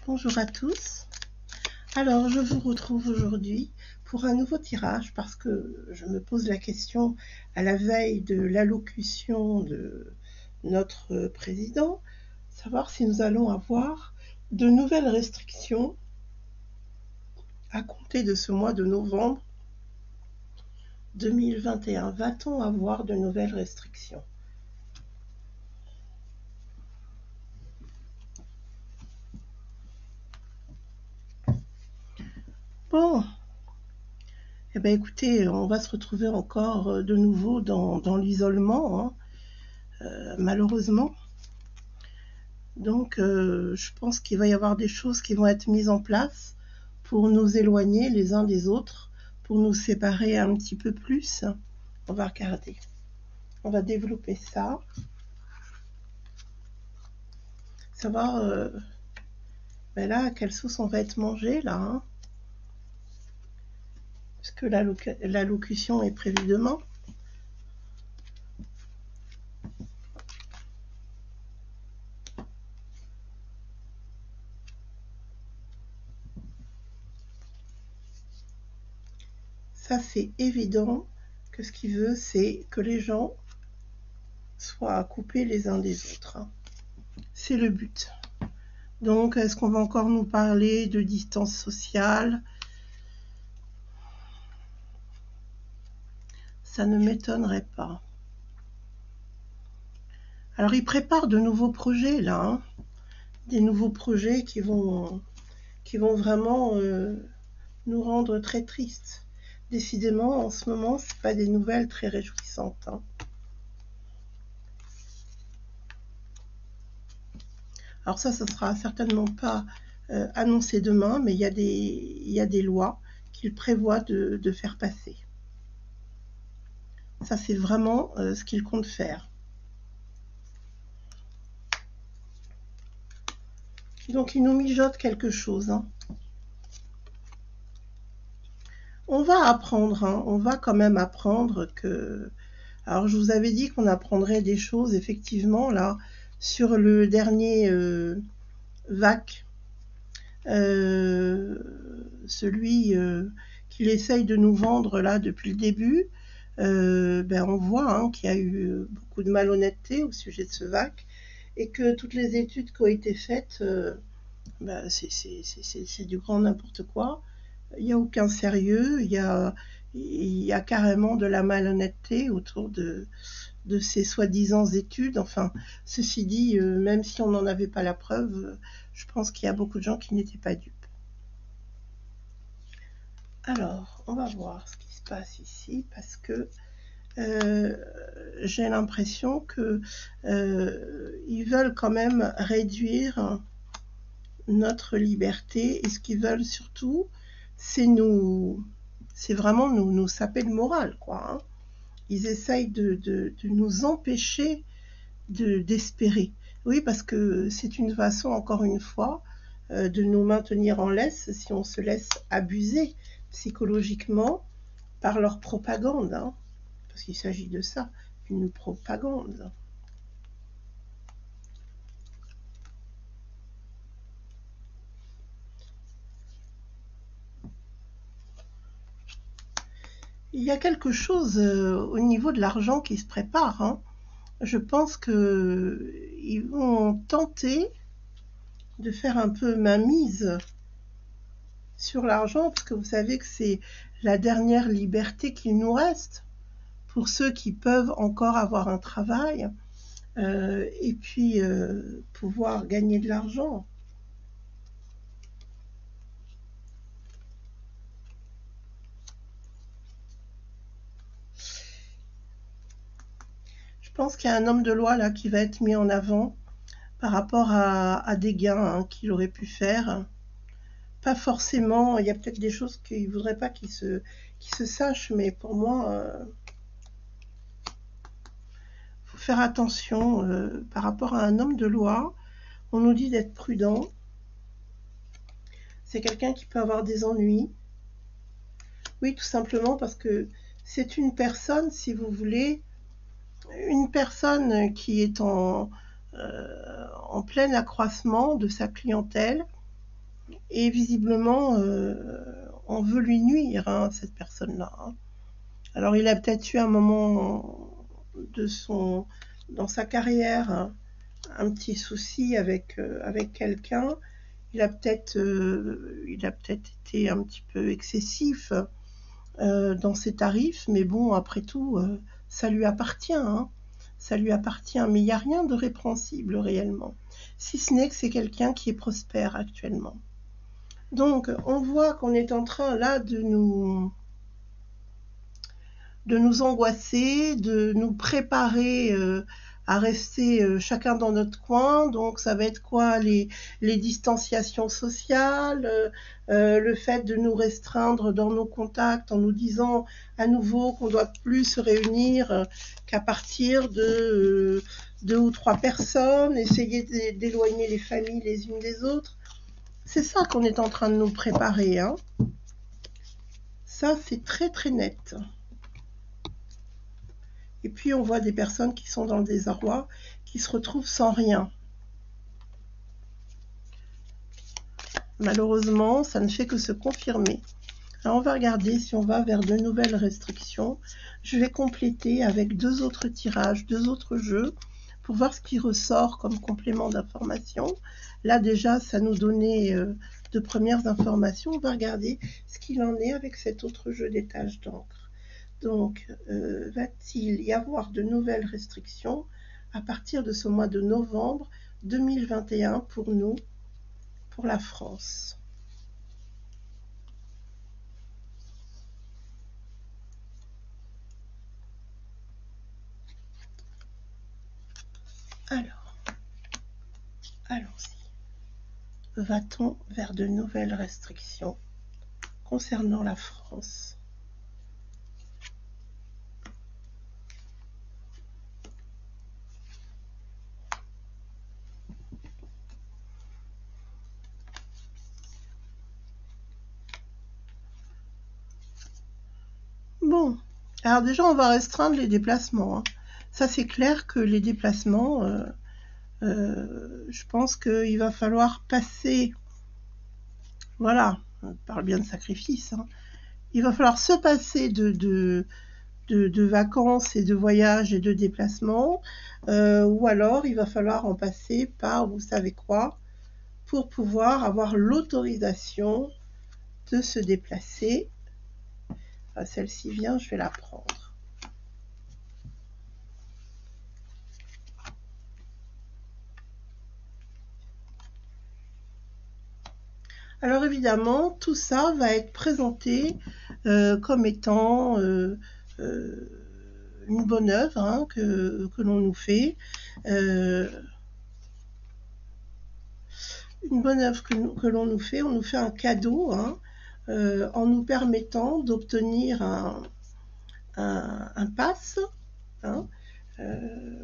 Bonjour à tous. Alors, je vous retrouve aujourd'hui pour un nouveau tirage parce que je me pose la question à la veille de l'allocution de notre président, savoir si nous allons avoir de nouvelles restrictions à compter de ce mois de novembre 2021. Va-t-on avoir de nouvelles restrictions ? Bon, eh bien écoutez, on va se retrouver encore de nouveau dans l'isolement, malheureusement. Donc, je pense qu'il va y avoir des choses qui vont être mises en place pour nous éloigner les uns des autres, pour nous séparer un petit peu plus. On va regarder. On va développer ça. Savoir ben là, à quelle sauce on va être mangé, là. Hein, parce que l'allocution est prévue demain. Ça, c'est évident que ce qu'il veut, c'est que les gens soient coupés les uns des autres. Hein. C'est le but. Donc, est-ce qu'on va encore nous parler de distance sociale ? Ça ne m'étonnerait pas. Alors, ils préparent de nouveaux projets, là. Hein, des nouveaux projets qui vont vraiment nous rendre très tristes. Décidément, en ce moment, ce n'est pas des nouvelles très réjouissantes. Hein. Alors ça ne sera certainement pas annoncé demain, mais il y a des lois qu'ils prévoient de faire passer. Ça, c'est vraiment ce qu'ils comptent faire. Donc, ils nous mijotent quelque chose. Hein. On va apprendre, hein, on va quand même apprendre que... Alors, je vous avais dit qu'on apprendrait des choses, effectivement, là, sur le dernier VAC, celui qu'il essaye de nous vendre, là, depuis le début. Ben, on voit hein, qu'il y a eu beaucoup de malhonnêteté au sujet de ce VAC et que toutes les études qui ont été faites, ben, c'est du grand n'importe quoi. Il n'y a aucun sérieux, il y a carrément de la malhonnêteté autour de ces soi-disant études. Enfin, ceci dit, même si on n'en avait pas la preuve, je pense qu'il y a beaucoup de gens qui n'étaient pas dupes. Alors, on va voir ce qui se passe ici, parce que j'ai l'impression que ils veulent quand même réduire notre liberté, et ce qu'ils veulent surtout, c'est vraiment nous saper le moral, quoi. Hein. Ils essayent de nous empêcher d'espérer. Oui, parce que c'est une façon, encore une fois, de nous maintenir en laisse si on se laisse abuser psychologiquement par leur propagande. Hein. Parce qu'il s'agit de ça, une propagande. Il y a quelque chose au niveau de l'argent qui se prépare. Hein. Je pense qu'ils vont tenter de faire un peu mainmise sur l'argent, parce que vous savez que c'est la dernière liberté qu'il nous reste pour ceux qui peuvent encore avoir un travail et puis pouvoir gagner de l'argent. Je pense qu'il y a un homme de loi là qui va être mis en avant par rapport à des gains hein, qu'il aurait pu faire. Pas forcément, il y a peut-être des choses qu'il ne voudrait pas qu'il se sache, mais pour moi, faut faire attention par rapport à un homme de loi. On nous dit d'être prudent. C'est quelqu'un qui peut avoir des ennuis. Oui, tout simplement parce que c'est une personne, si vous voulez, une personne qui est en plein accroissement de sa clientèle Et visiblement, on veut lui nuire, hein, cette personne-là, hein. Alors, il a peut-être eu un moment dans sa carrière, hein, un petit souci avec quelqu'un. Il a peut-être été un petit peu excessif dans ses tarifs, mais bon, après tout, ça lui appartient, hein. Ça lui appartient, mais il n'y a rien de répréhensible réellement, si ce n'est que c'est quelqu'un qui est prospère actuellement. Donc, on voit qu'on est en train là de nous angoisser, de nous préparer à rester chacun dans notre coin. Donc ça va être quoi, les distanciations sociales, le fait de nous restreindre dans nos contacts en nous disant à nouveau qu'on ne doit plus se réunir qu'à partir de 2 ou 3 personnes, essayer d'éloigner les familles les unes des autres. C'est ça qu'on est en train de nous préparer, hein. Ça, c'est très très net. Et puis on voit des personnes qui sont dans le désarroi, qui se retrouvent sans rien. Malheureusement, ça ne fait que se confirmer. Alors on va regarder si on va vers de nouvelles restrictions. Je vais compléter avec 2 autres tirages, 2 autres jeux, pour voir ce qui ressort comme complément d'information. Là déjà, ça nous donnait de premières informations. On va regarder ce qu'il en est avec cet autre jeu des taches d'encre. Donc, va-t-il y avoir de nouvelles restrictions à partir de ce mois de novembre 2021 pour nous, pour la France? Alors, allons-y. Va-t-on vers de nouvelles restrictions concernant la France? Bon, alors déjà, on va restreindre les déplacements, hein. Ça, c'est clair que les déplacements, je pense qu'il va falloir passer, voilà, on parle bien de sacrifice, hein. Il va falloir se passer de vacances et de voyages et de déplacements, ou alors il va falloir en passer par, vous savez quoi, pour pouvoir avoir l'autorisation de se déplacer. Ah, celle-ci vient, je vais la prendre. Alors évidemment, tout ça va être présenté comme étant une bonne œuvre, hein, que l'on nous fait. Une bonne œuvre que l'on nous fait. On nous fait un cadeau, hein, en nous permettant d'obtenir un pass, hein,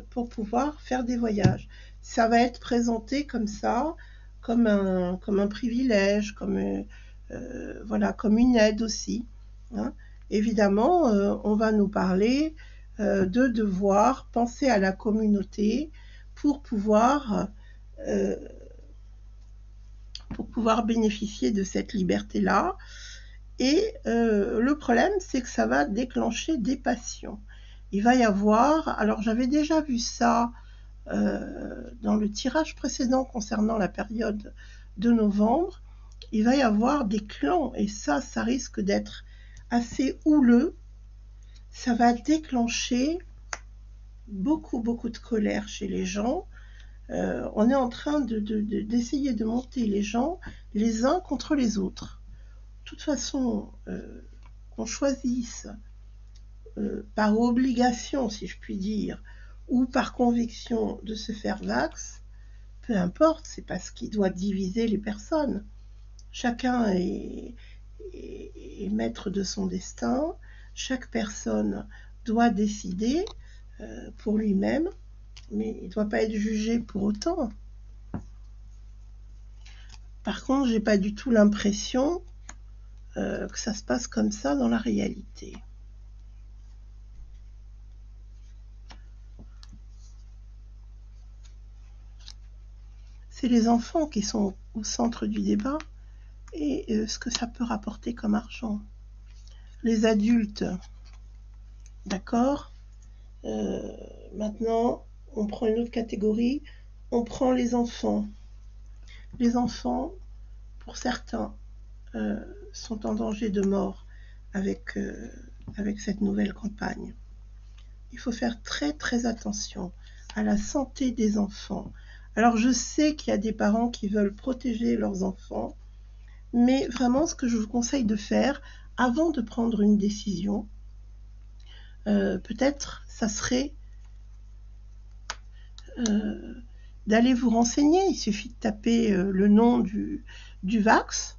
pour pouvoir faire des voyages. Ça va être présenté comme ça, comme un privilège, voilà, comme une aide aussi, hein. Évidemment, on va nous parler de devoir penser à la communauté pour pouvoir bénéficier de cette liberté-là. Et le problème, c'est que ça va déclencher des passions. Il va y avoir, alors j'avais déjà vu ça dans le tirage précédent concernant la période de novembre, il va y avoir des clans, et ça risque d'être assez houleux. Ça va déclencher beaucoup de colère chez les gens. On est en train d'essayer de monter les gens les uns contre les autres. De toute façon, qu'on choisisse par obligation, si je puis dire, ou par conviction de se faire vax, peu importe, c'est parce qu'il doit diviser les personnes. Chacun est maître de son destin, chaque personne doit décider pour lui-même, mais il ne doit pas être jugé pour autant. Par contre, j'ai pas du tout l'impression que ça se passe comme ça dans la réalité. C'est les enfants qui sont au centre du débat. et ce que ça peut rapporter comme argent. Les adultes, d'accord. Maintenant, on prend une autre catégorie, on prend les enfants. Les enfants, pour certains, sont en danger de mort avec cette nouvelle campagne. Il faut faire très très attention à la santé des enfants. Alors je sais qu'il y a des parents qui veulent protéger leurs enfants, mais vraiment ce que je vous conseille de faire avant de prendre une décision, peut-être ça serait d'aller vous renseigner. Il suffit de taper le nom du Vax,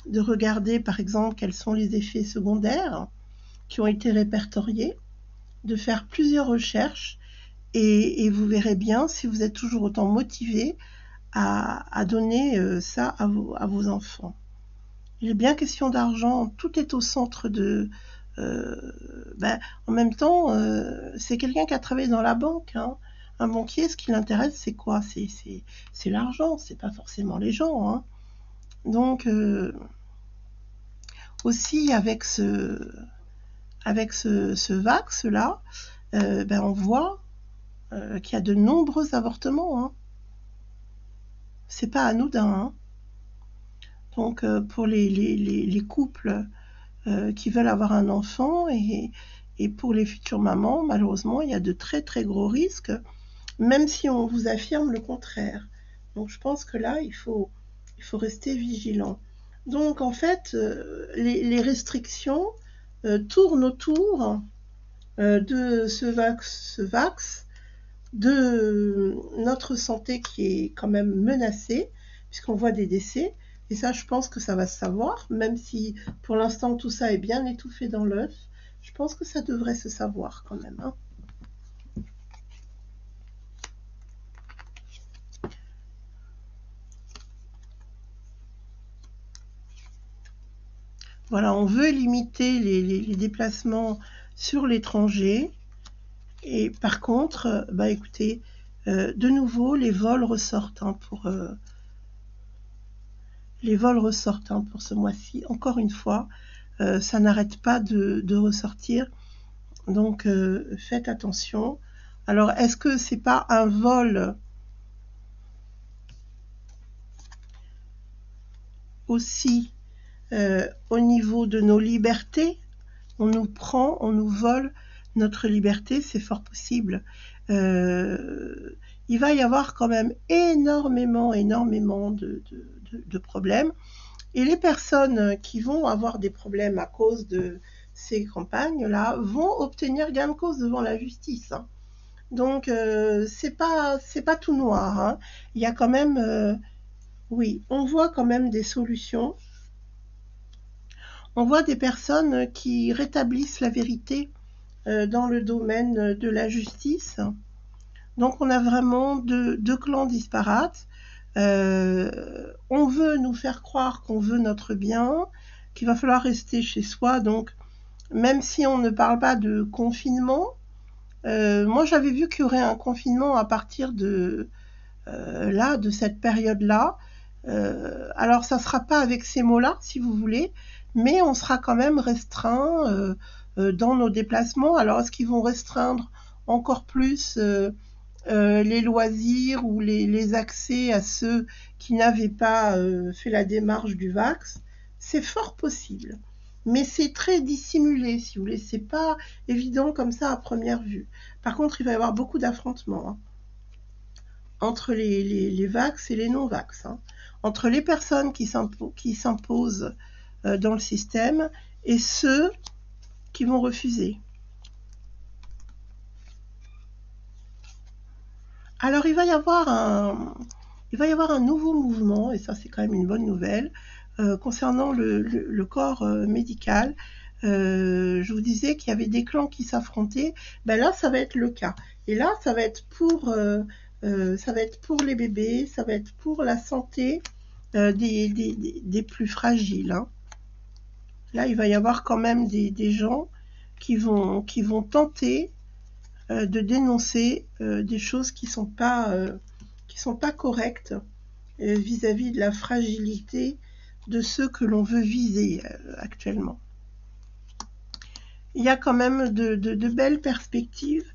de regarder par exemple quels sont les effets secondaires qui ont été répertoriés, de faire plusieurs recherches et vous verrez bien si vous êtes toujours autant motivé à donner ça à vos enfants. Il est bien question d'argent, tout est au centre de... en même temps, c'est quelqu'un qui a travaillé dans la banque, hein. Un banquier, ce qui l'intéresse, c'est quoi? C'est l'argent, c'est pas forcément les gens, hein. Donc, aussi avec ce Vax-là, on voit qu'il y a de nombreux avortements, hein. C'est pas anodin, hein. Donc, pour les couples qui veulent avoir un enfant et pour les futures mamans, malheureusement, il y a de très très gros risques, même si on vous affirme le contraire. Donc, je pense que là, il faut rester vigilant. Donc, en fait, les restrictions tournent autour de ce Vax, de notre santé qui est quand même menacée, puisqu'on voit des décès. Et ça, je pense que ça va se savoir, même si pour l'instant tout ça est bien étouffé dans l'œuf. Je pense que ça devrait se savoir quand même, hein. Voilà, on veut limiter les déplacements sur l'étranger. Et par contre, écoutez, de nouveau, les vols ressortent, hein, pour ce mois-ci. Encore une fois, ça n'arrête pas de ressortir. Donc, faites attention. Alors, est-ce que c'est pas un vol aussi au niveau de nos libertés? On nous vole notre liberté, c'est fort possible. Il va y avoir quand même énormément de problèmes. Et les personnes qui vont avoir des problèmes à cause de ces campagnes-là vont obtenir gain de cause devant la justice, hein. Donc, c'est pas tout noir, hein. Il y a quand même, oui, on voit quand même des solutions. On voit des personnes qui rétablissent la vérité dans le domaine de la justice. Donc, on a vraiment deux clans disparates. On veut nous faire croire qu'on veut notre bien, qu'il va falloir rester chez soi. Donc, même si on ne parle pas de confinement, moi j'avais vu qu'il y aurait un confinement à partir de cette période-là. Alors, ça ne sera pas avec ces mots-là, si vous voulez, mais on sera quand même restreint dans nos déplacements. Alors, est-ce qu'ils vont restreindre encore plus les loisirs ou les accès à ceux qui n'avaient pas fait la démarche du Vax? C'est fort possible, mais c'est très dissimulé, si vous voulez. C'est pas évident comme ça à première vue. Par contre, il va y avoir beaucoup d'affrontements, hein, entre les Vax et les non-Vax, hein, entre les personnes qui s'imposent dans le système et ceux qui vont refuser. Alors, il va y avoir un nouveau mouvement, et ça c'est quand même une bonne nouvelle, concernant le corps médical. Je vous disais qu'il y avait des clans qui s'affrontaient. Là, ça va être le cas. Et là, ça va être pour les bébés, ça va être pour la santé des plus fragiles, hein. Là, il va y avoir quand même des gens qui vont tenter de dénoncer des choses qui sont pas correctes vis-à-vis de la fragilité ceux que l'on veut viser actuellement. Il y a quand même de belles perspectives